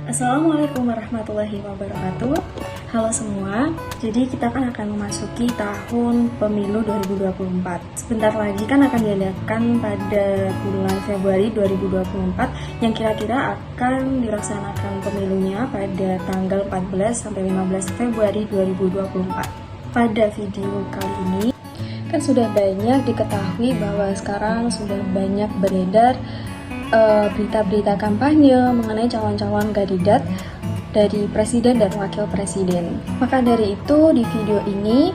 Assalamualaikum warahmatullahi wabarakatuh. Halo semua, jadi kita akan memasuki tahun pemilu 2024. Sebentar lagi kan akan diadakan pada bulan Februari 2024 yang kira-kira akan dilaksanakan pemilunya pada tanggal 14 sampai 15 Februari 2024. Pada video kali ini kan sudah banyak diketahui bahwa sekarang sudah banyak beredar berita-berita kampanye mengenai calon-calon kandidat dari presiden dan wakil presiden. Maka dari itu di video ini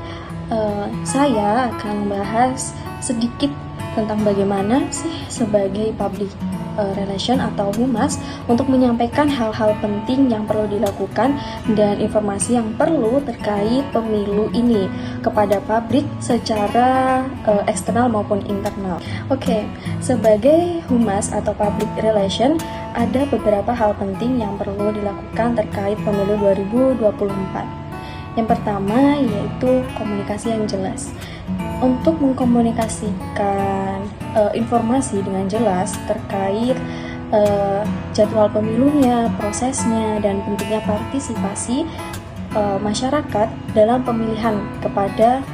saya akan membahas sedikit tentang bagaimana sih sebagai public relation atau humas untuk menyampaikan hal-hal penting yang perlu dilakukan dan informasi yang perlu terkait pemilu ini kepada publik secara eksternal maupun internal. Oke, sebagai humas atau public relation ada beberapa hal penting yang perlu dilakukan terkait pemilu 2024. Yang pertama yaitu komunikasi yang jelas. Untuk mengkomunikasikan informasi dengan jelas terkait jadwal pemilunya, prosesnya, dan pentingnya partisipasi masyarakat dalam pemilihan kepada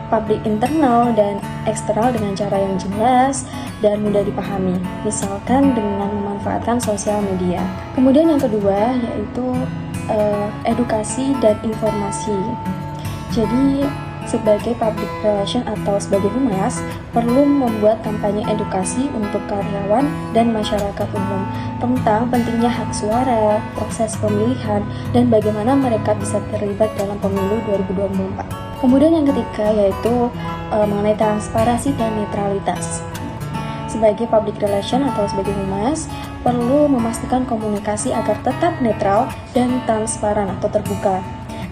publik internal dan eksternal dengan cara yang jelas dan mudah dipahami, misalkan dengan memanfaatkan sosial media. Kemudian yang kedua yaitu edukasi dan informasi. Jadi sebagai public relation atau sebagai humas perlu membuat kampanye edukasi untuk karyawan dan masyarakat umum tentang pentingnya hak suara, proses pemilihan, dan bagaimana mereka bisa terlibat dalam pemilu 2024. Kemudian yang ketiga yaitu mengenai transparansi dan netralitas. Sebagai public relation atau sebagai humas perlu memastikan komunikasi agar tetap netral dan transparan atau terbuka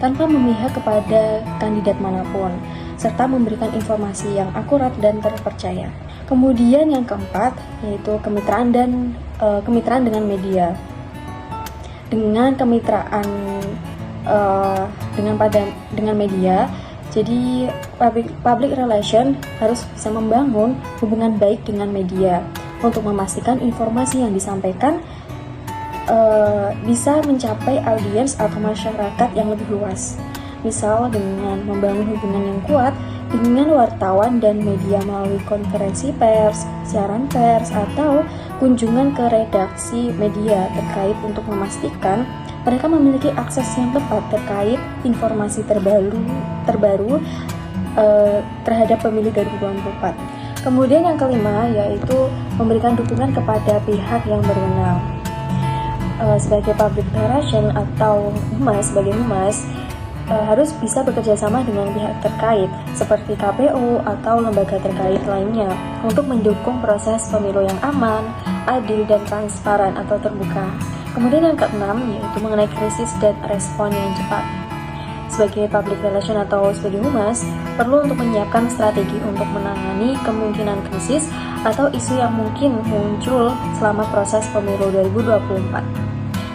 tanpa memihak kepada kandidat manapun, serta memberikan informasi yang akurat dan terpercaya. Kemudian yang keempat yaitu kemitraan dengan media. Dengan kemitraan dengan media, jadi public relation harus bisa membangun hubungan baik dengan media untuk memastikan informasi yang disampaikan bisa mencapai audiens atau masyarakat yang lebih luas. Misal dengan membangun hubungan yang kuat dengan wartawan dan media melalui konferensi pers, siaran pers, atau kunjungan ke redaksi media terkait untuk memastikan mereka memiliki akses yang tepat terkait informasi terbaru terhadap pemilu 2024. Kemudian yang kelima yaitu memberikan dukungan kepada pihak yang berwenang. Sebagai public relation atau sebagai humas harus bisa bekerja sama dengan pihak terkait seperti KPU atau lembaga terkait lainnya untuk mendukung proses pemilu yang aman, adil, dan transparan atau terbuka. Kemudian yang keenam yaitu mengenai krisis dan respon yang cepat. Sebagai public relation atau sebagai humas perlu untuk menyiapkan strategi untuk menangani kemungkinan krisis atau isu yang mungkin muncul selama proses pemilu 2024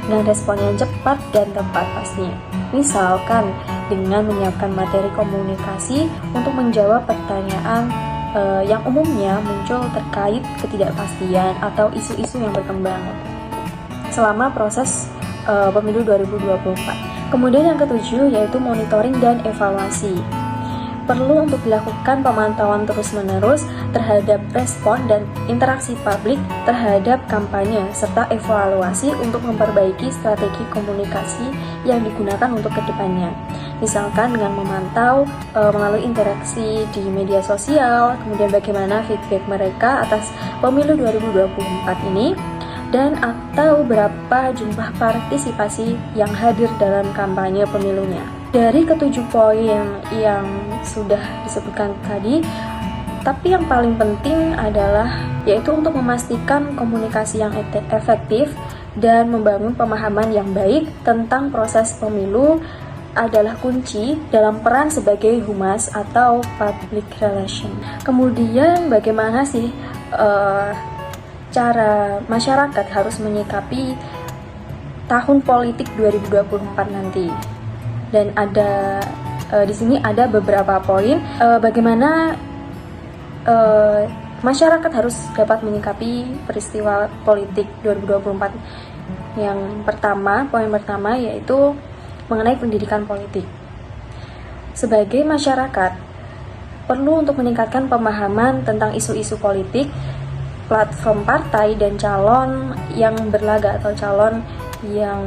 dengan respon yang cepat dan tepat pastinya. Misalkan dengan menyiapkan materi komunikasi untuk menjawab pertanyaan yang umumnya muncul terkait ketidakpastian atau isu-isu yang berkembang selama proses pemilu 2024. Kemudian yang ketujuh yaitu monitoring dan evaluasi. Perlu untuk dilakukan pemantauan terus-menerus terhadap respon dan interaksi publik terhadap kampanye, serta evaluasi untuk memperbaiki strategi komunikasi yang digunakan untuk kedepannya. Misalkan dengan memantau melalui interaksi di media sosial, kemudian bagaimana feedback mereka atas pemilu 2024 ini, dan atau berapa jumlah partisipasi yang hadir dalam kampanye pemilunya. Dari ketujuh poin yang sudah disebutkan tadi, tapi yang paling penting adalah yaitu untuk memastikan komunikasi yang efektif dan membangun pemahaman yang baik tentang proses pemilu adalah kunci dalam peran sebagai humas atau public relation. Kemudian bagaimana sih cara masyarakat harus menyikapi tahun politik 2024 nanti? Dan ada di sini ada beberapa poin bagaimana masyarakat harus dapat menyikapi peristiwa politik 2024 Poin pertama yaitu mengenai pendidikan politik. Sebagai masyarakat, perlu untuk meningkatkan pemahaman tentang isu-isu politik, platform partai, dan calon yang berlaga atau calon yang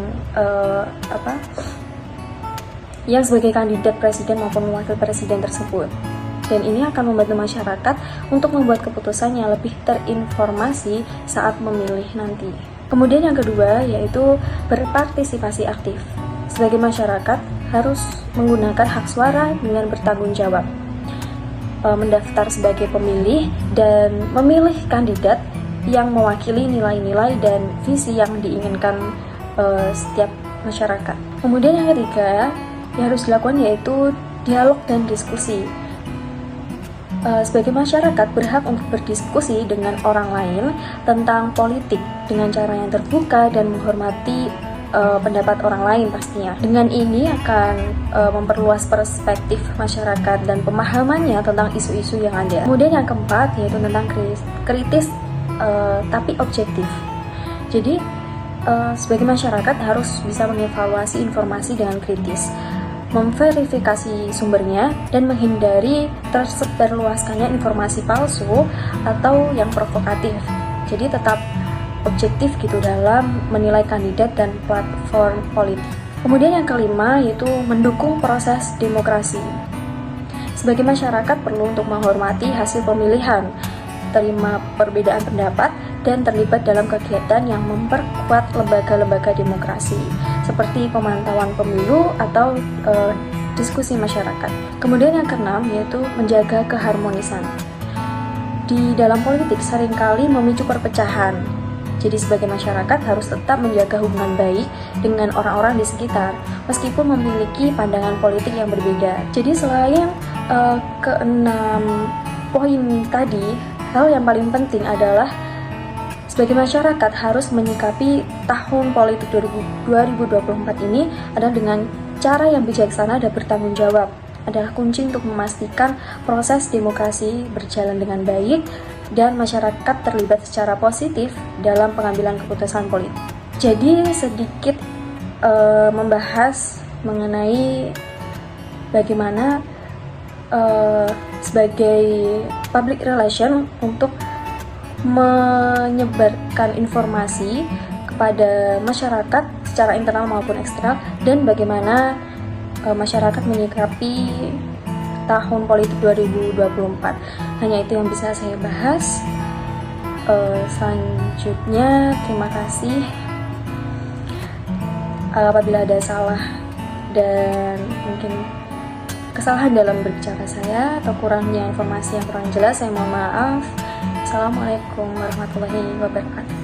yang sebagai kandidat presiden maupun wakil presiden tersebut. Dan ini akan membantu masyarakat untuk membuat keputusan yang lebih terinformasi saat memilih nanti. Kemudian yang kedua yaitu berpartisipasi aktif. Sebagai masyarakat harus menggunakan hak suara dengan bertanggung jawab, mendaftar sebagai pemilih dan memilih kandidat yang mewakili nilai-nilai dan visi yang diinginkan setiap masyarakat. Kemudian yang ketiga yang harus dilakukan yaitu dialog dan diskusi. Sebagai masyarakat berhak untuk berdiskusi dengan orang lain tentang politik dengan cara yang terbuka dan menghormati pendapat orang lain pastinya. Dengan ini akan memperluas perspektif masyarakat dan pemahamannya tentang isu-isu yang ada. Kemudian yang keempat yaitu tentang kritis tapi objektif. Jadi sebagai masyarakat harus bisa mengevaluasi informasi dengan kritis, memverifikasi sumbernya, dan menghindari tersebarluaskannya informasi palsu atau yang provokatif. Jadi tetap objektif gitu dalam menilai kandidat dan platform politik. Kemudian yang kelima yaitu mendukung proses demokrasi. Sebagai masyarakat perlu untuk menghormati hasil pemilihan, terima perbedaan pendapat, dan terlibat dalam kegiatan yang memperkuat lembaga-lembaga demokrasi seperti pemantauan pemilu atau diskusi masyarakat. Kemudian yang keenam yaitu menjaga keharmonisan. Di dalam politik seringkali memicu perpecahan. Jadi sebagai masyarakat harus tetap menjaga hubungan baik dengan orang-orang di sekitar meskipun memiliki pandangan politik yang berbeda. Jadi selain keenam poin tadi, hal yang paling penting adalah sebagai masyarakat harus menyikapi tahun politik 2024 ini adalah dengan cara yang bijaksana dan bertanggung jawab. Adalah kunci untuk memastikan proses demokrasi berjalan dengan baik dan masyarakat terlibat secara positif dalam pengambilan keputusan politik. Jadi sedikit membahas mengenai bagaimana sebagai public relation untuk menyebarkan informasi kepada masyarakat secara internal maupun eksternal, dan bagaimana masyarakat menyikapi tahun politik 2024. Hanya itu yang bisa saya bahas. Selanjutnya terima kasih apabila ada salah dan mungkin kesalahan dalam berbicara saya atau kurangnya informasi yang kurang jelas, saya mohon maaf. Assalamualaikum warahmatullahi wabarakatuh.